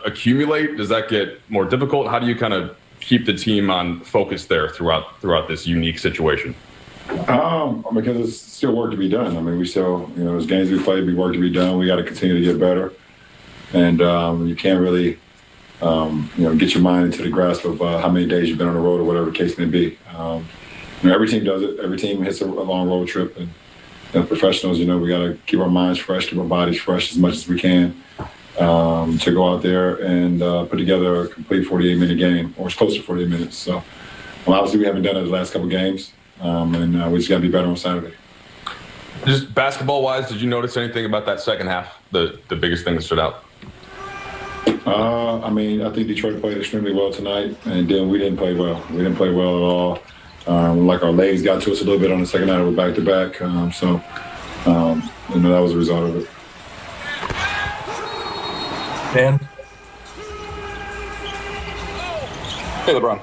accumulate? Does that get more difficult? How do you kind of keep the team on focus there throughout this unique situation? Because there's still work to be done. I mean, we still, there's games we play, work to be done. We got to continue to get better. And you can't really, get your mind into the grasp of how many days you've been on the road or whatever the case may be. Every team does it. Every team hits a long road trip. And professionals, we got to keep our minds fresh, keep our bodies fresh as much as we can to go out there and put together a complete 48-minute game, or as close to 48 minutes. So obviously we haven't done it the last couple of games. And we just got to be better on Saturday. Just basketball-wise, did you notice anything about that second half, the biggest thing that stood out? I think Detroit played extremely well tonight, and then we didn't play well. We didn't play well at all. Like our legs got to us a little bit on the second night. We're back-to-back. That was the result of it. Dan? Hey, LeBron.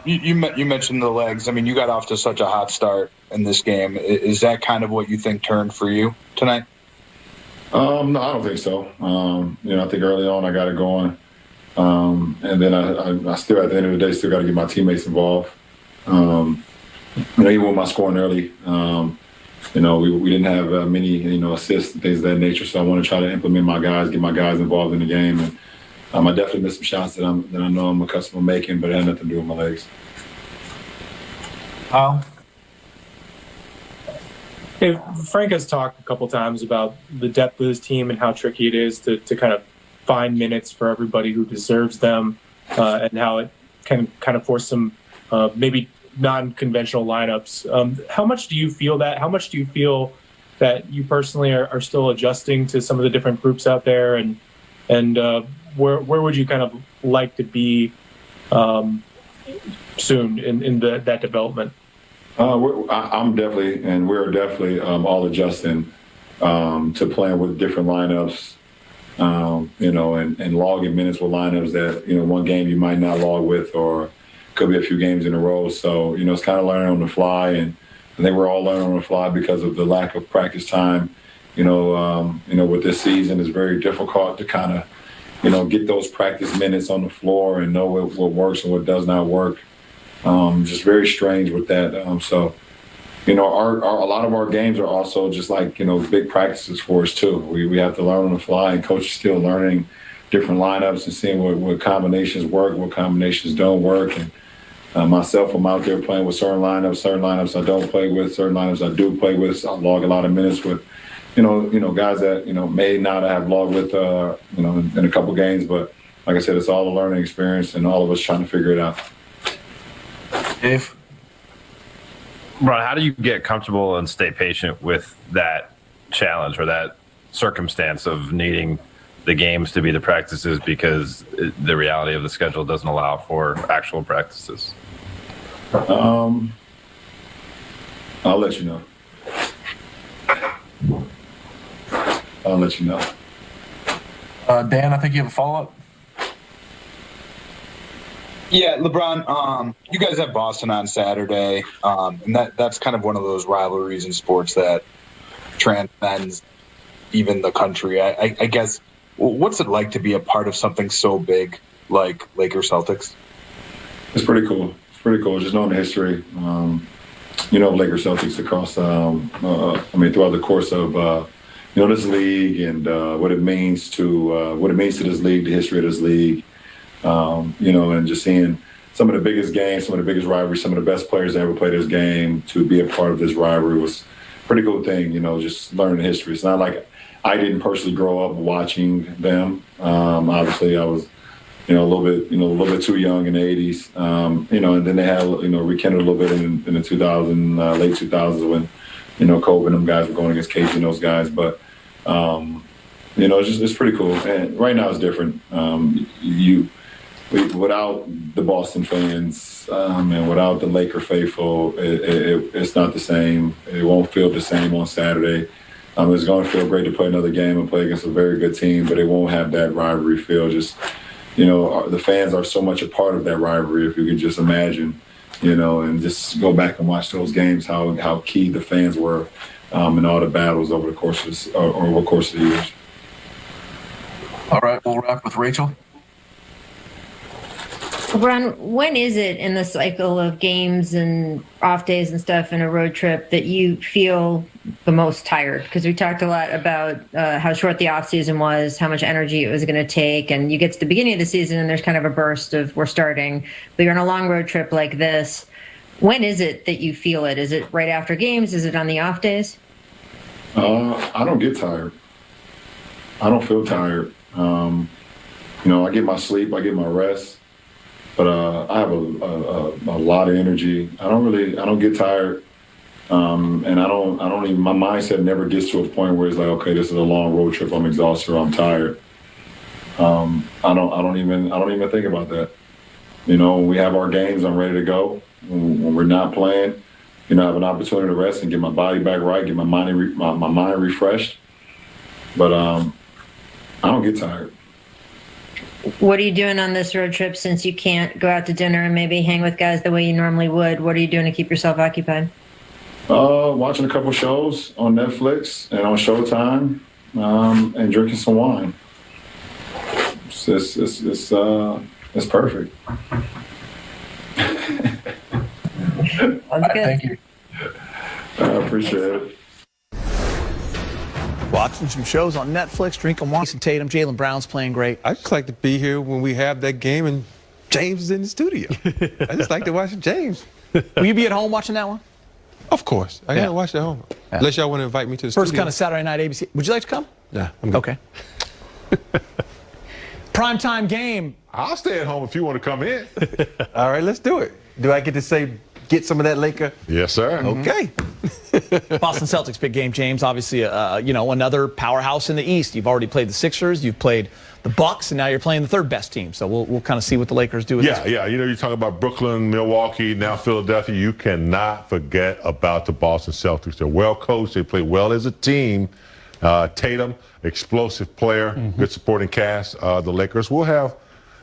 You mentioned the legs. I mean, you got off to such a hot start in this game. Is that kind of what you think turned for you tonight? No, I don't think so. I think early on I got it going. And then I still, at the end of the day, still got to get my teammates involved. Even with my scoring early, we didn't have many, assists and things of that nature. So I want to try to implement my guys, get my guys involved in the game. And I definitely missed some shots that I know I'm accustomed to making, but it had nothing to do with my legs. Hey, Frank has talked a couple times about the depth of his team and how tricky it is to kind of find minutes for everybody who deserves them, and how it can kind of force some maybe non-conventional lineups. How much do you feel that? How much do you feel that you personally are still adjusting to some of the different groups out there, and where would you kind of like to be soon in that development? I'm definitely, and we're definitely all adjusting to playing with different lineups, and logging minutes with lineups that, one game you might not log with, or could be a few games in a row. So, it's kind of learning on the fly, and I think we're all learning on the fly because of the lack of practice time. With this season, it's very difficult to kind of, get those practice minutes on the floor and know what works and what does not work. Just very strange with that. A lot of our games are also just like, big practices for us too. We have to learn on the fly, and coach is still learning different lineups and seeing what combinations work, what combinations don't work. And myself, I'm out there playing with certain lineups I don't play with, certain lineups I do play with. So I log a lot of minutes with, guys that, may not have logged with, in a couple games. But like I said, it's all a learning experience, and all of us trying to figure it out. Dave? Ron, how do you get comfortable and stay patient with that challenge or that circumstance of needing the games to be the practices because the reality of the schedule doesn't allow for actual practices? I'll let you know. Dan, I think you have a follow-up. Yeah, LeBron, you guys have Boston on Saturday, and that's kind of one of those rivalries in sports that transcends even the country. I guess, what's it like to be a part of something so big like Lakers Celtics? It's pretty cool. Just knowing the history, Lakers Celtics across, throughout the course of, this league, and what it means to this league, the history of this league. And just seeing some of the biggest games, some of the biggest rivalries, some of the best players that ever played this game, to be a part of this rivalry was a pretty cool thing, just learning the history. It's not like I didn't personally grow up watching them. Obviously I was, a little bit too young in the 80s, and then they had, rekindled a little bit in the late 2000s when, Kobe and them guys were going against KG and those guys. But, it's pretty cool. And right now it's different. Without the Boston fans and without the Laker faithful, it's not the same. It won't feel the same on Saturday. It's going to feel great to play another game and play against a very good team, but it won't have that rivalry feel. Just, the fans are so much a part of that rivalry, if you could just imagine, and just go back and watch those games, how key the fans were in all the battles over the course of the years. All right, we'll wrap with Rachel. LeBron, when is it in the cycle of games and off days and stuff in a road trip that you feel the most tired? Because we talked a lot about how short the off season was, how much energy it was going to take, and you get to the beginning of the season and there's kind of a burst of we're starting, but you're on a long road trip like this. When is it that you feel it? Is it right after games? Is it on the off days? I don't get tired. I don't feel tired. I get my sleep, I get my rest. But I have a lot of energy. I don't get tired, and I don't even. My mindset never gets to a point where it's like, okay, this is a long road trip. I'm exhausted or I'm tired. I don't even think about that. When we have our games, I'm ready to go. When we're not playing, I have an opportunity to rest and get my body back right, get my mind refreshed. But I don't get tired. What are you doing on this road trip since you can't go out to dinner and maybe hang with guys the way you normally would? What are you doing to keep yourself occupied? Watching a couple shows on Netflix and on Showtime, and drinking some wine. It's perfect. Okay. Thank you. I appreciate it. Watching some shows on Netflix, drinking wine. Tatum, Jaylen Brown's playing great. I just like to be here when we have that game and James is in the studio. I just like to watch James. Will you be at home watching that one? Of course. I gotta watch it at home. Yeah. Unless y'all want to invite me to the First studio. kind of Saturday night ABC. Would you like to come? Nah, I'm good. Okay. Primetime game. I'll stay at home if you want to come in. All right, let's do it. Do I get to say, get some of that Laker? Yes, sir. Okay. Boston Celtics, big game, James. Obviously, another powerhouse in the East. You've already played the Sixers, you've played the Bucks, and now you're playing the third best team. So we'll kind of see what the Lakers do with this. Yeah. You talk about Brooklyn, Milwaukee, now Philadelphia. You cannot forget about the Boston Celtics. They're well coached. They play well as a team. Tatum, explosive player, good supporting cast. The Lakers will have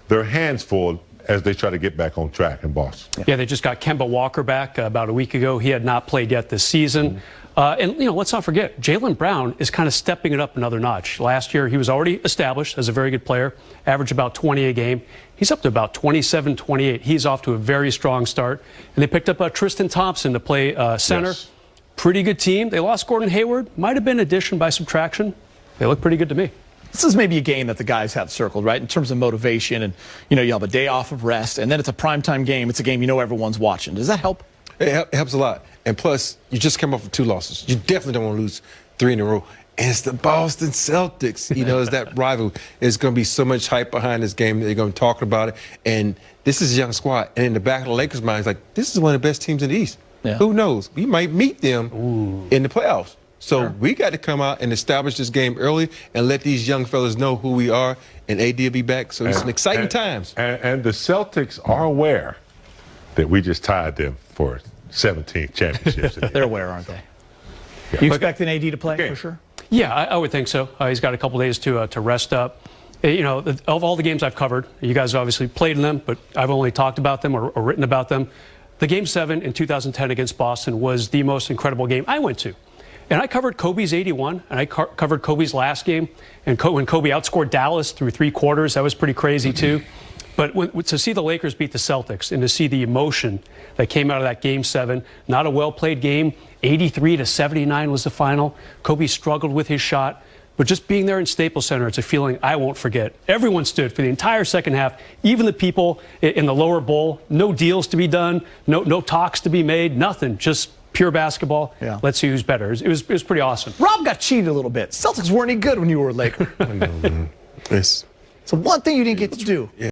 their hands full as they try to get back on track in Boston. Yeah, they just got Kemba Walker back about a week ago. He had not played yet this season. And let's not forget, Jaylen Brown is kind of stepping it up another notch. Last year, he was already established as a very good player, averaged about 20 a game. He's up to about 27, 28. He's off to a very strong start. And they picked up Tristan Thompson to play center. Yes. Pretty good team. They lost Gordon Hayward. Might have been addition by subtraction. They look pretty good to me. This is maybe a game that the guys have circled, right, in terms of motivation. And, you have a day off of rest, and then it's a primetime game. It's a game everyone's watching. Does that help? It helps a lot. And plus, you just come off with 2 losses. You definitely don't want to lose 3 in a row. And it's the Boston Celtics. It's that rival. There's going to be so much hype behind this game. They're going to talk about it. And this is a young squad. And in the back of the Lakers' mind, it's like, this is one of the best teams in the East. Yeah. Who knows? We might meet them in the playoffs. So we got to come out and establish this game early and let these young fellas know who we are. And AD will be back. So it's some exciting times. And the Celtics are aware that we just tied them for 17 championships. They're aware, aren't they? Yeah. You expect an AD to play for sure? Yeah, I would think so. He's got a couple days to rest up. Of all the games I've covered, you guys obviously played in them, but I've only talked about them or written about them. The Game 7 in 2010 against Boston was the most incredible game I went to. And I covered Kobe's 81, and I covered Kobe's last game. And when Kobe outscored Dallas through 3 quarters, that was pretty crazy too. But to see the Lakers beat the Celtics and to see the emotion that came out of that Game 7, not a well-played game, 83-79 was the final. Kobe struggled with his shot. But just being there in Staples Center, it's a feeling I won't forget. Everyone stood for the entire second half, even the people in the lower bowl. No deals to be done, no talks to be made, nothing, just pure basketball. Yeah. Let's see who's better. It was pretty awesome. Rob got cheated a little bit. Celtics weren't any good when you were a Laker. I know, man. So one thing you didn't get to do. Yeah.